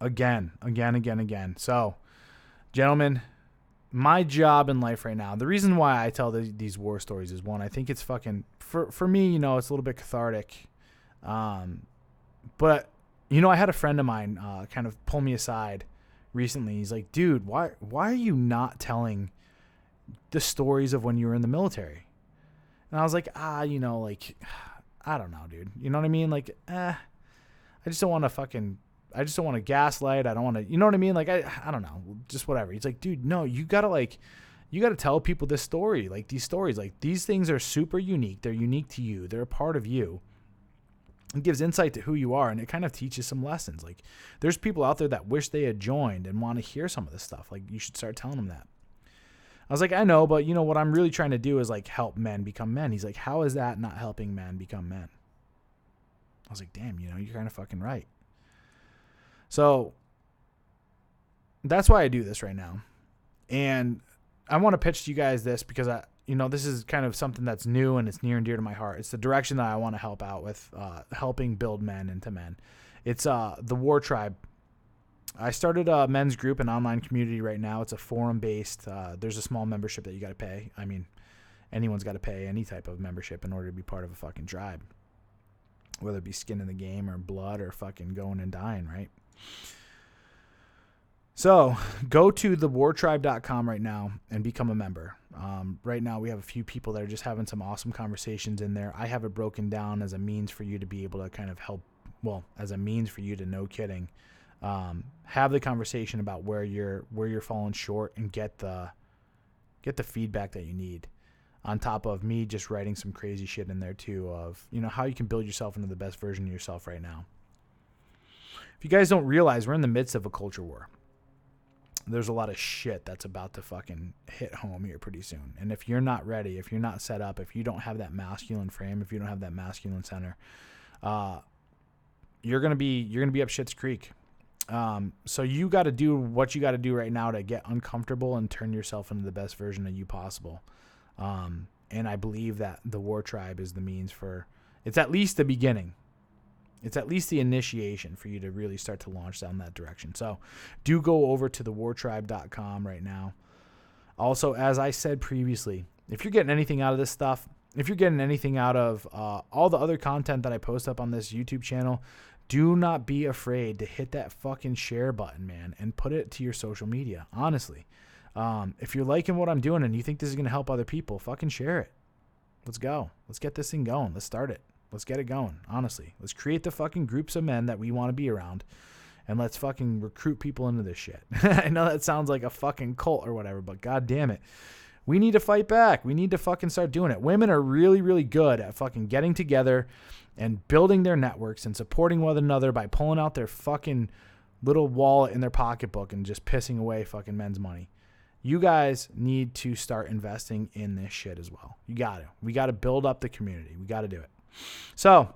Again. So, gentlemen, my job in life right now, the reason why I tell these war stories is, one, I think it's fucking, for me, you know, it's a little bit cathartic. But, you know, I had a friend of mine kind of pull me aside recently. He's like, dude, why are you not telling the stories of when you were in the military? And I was like, you know, like, I don't know, dude. You know what I mean? Like, I just don't want to gaslight. I don't want to, you know what I mean? Like, I don't know, just whatever. He's like, dude, no, you gotta tell people this story. Like, these stories, like, these things are super unique. They're unique to you. They're a part of you. It gives insight to who you are, and it kind of teaches some lessons. Like, there's people out there that wish they had joined and want to hear some of this stuff. Like, you should start telling them that. I was like, I know, but what I'm really trying to do is like help men become men. He's like, how is that not helping men become men? I was like, damn, you're kind of fucking right. So that's why I do this right now. And I want to pitch to you guys this because this is kind of something that's new and it's near and dear to my heart. It's the direction that I want to help out with, helping build men into men. It's the War Tribe. I started a men's group, an online community right now. It's a forum-based. There's a small membership that you got to pay. I mean, anyone's got to pay any type of membership in order to be part of a fucking tribe, whether it be skin in the game or blood or fucking going and dying, right? So go to thewartribe.com right now and become a member. Right now we have a few people that are just having some awesome conversations in there. I have it broken down as a means for you to be able to kind of help, as a means for you to, no kidding, have the conversation about where you're falling short and get the feedback that you need, on top of me just writing some crazy shit in there too of, how you can build yourself into the best version of yourself right now. If you guys don't realize, we're in the midst of a culture war. There's a lot of shit that's about to fucking hit home here pretty soon. And if you're not ready, if you're not set up, if you don't have that masculine frame, if you don't have that masculine center, you're going to be up shit's creek. So you got to do what you got to do right now to get uncomfortable and turn yourself into the best version of you possible. And I believe that the War Tribe is the means for, it's at least the beginning. It's at least the initiation for you to really start to launch down that direction. So do go over to thewartribe.com right now. Also, as I said previously, if you're getting anything out of this stuff, if you're getting anything out of all the other content that I post up on this YouTube channel, do not be afraid to hit that fucking share button, man, and put it to your social media. Honestly, if you're liking what I'm doing and you think this is going to help other people, fucking share it. Let's go. Let's get this thing going. Let's start it. Let's get it going, honestly. Let's create the fucking groups of men that we want to be around, and let's fucking recruit people into this shit. I know that sounds like a fucking cult or whatever, but god damn it. We need to fight back. We need to fucking start doing it. Women are really, really good at fucking getting together and building their networks and supporting one another by pulling out their fucking little wallet in their pocketbook and just pissing away fucking men's money. You guys need to start investing in this shit as well. You got to. We got to build up the community. We got to do it. So,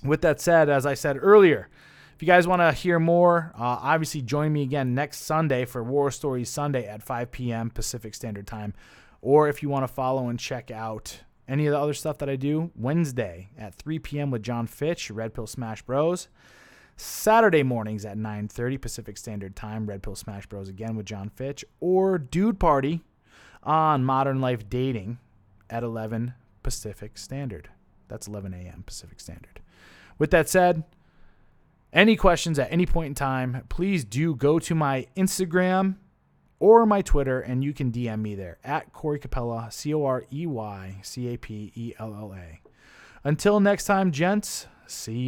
with that said, as I said earlier, if you guys want to hear more, obviously join me again next Sunday for War Stories Sunday at 5 p.m. Pacific Standard Time. Or if you want to follow and check out any of the other stuff that I do, Wednesday at 3 p.m. with John Fitch, Red Pill Smash Bros. Saturday mornings at 9:30 Pacific Standard Time, Red Pill Smash Bros. Again with John Fitch. Or Dude Party on Modern Life Dating at 11 Pacific Standard. That's 11 a.m. Pacific Standard. With that said, any questions at any point in time, please do go to my Instagram or my Twitter, and you can DM me there at Corey Capella, CoreyCapella. Until next time, gents, see you.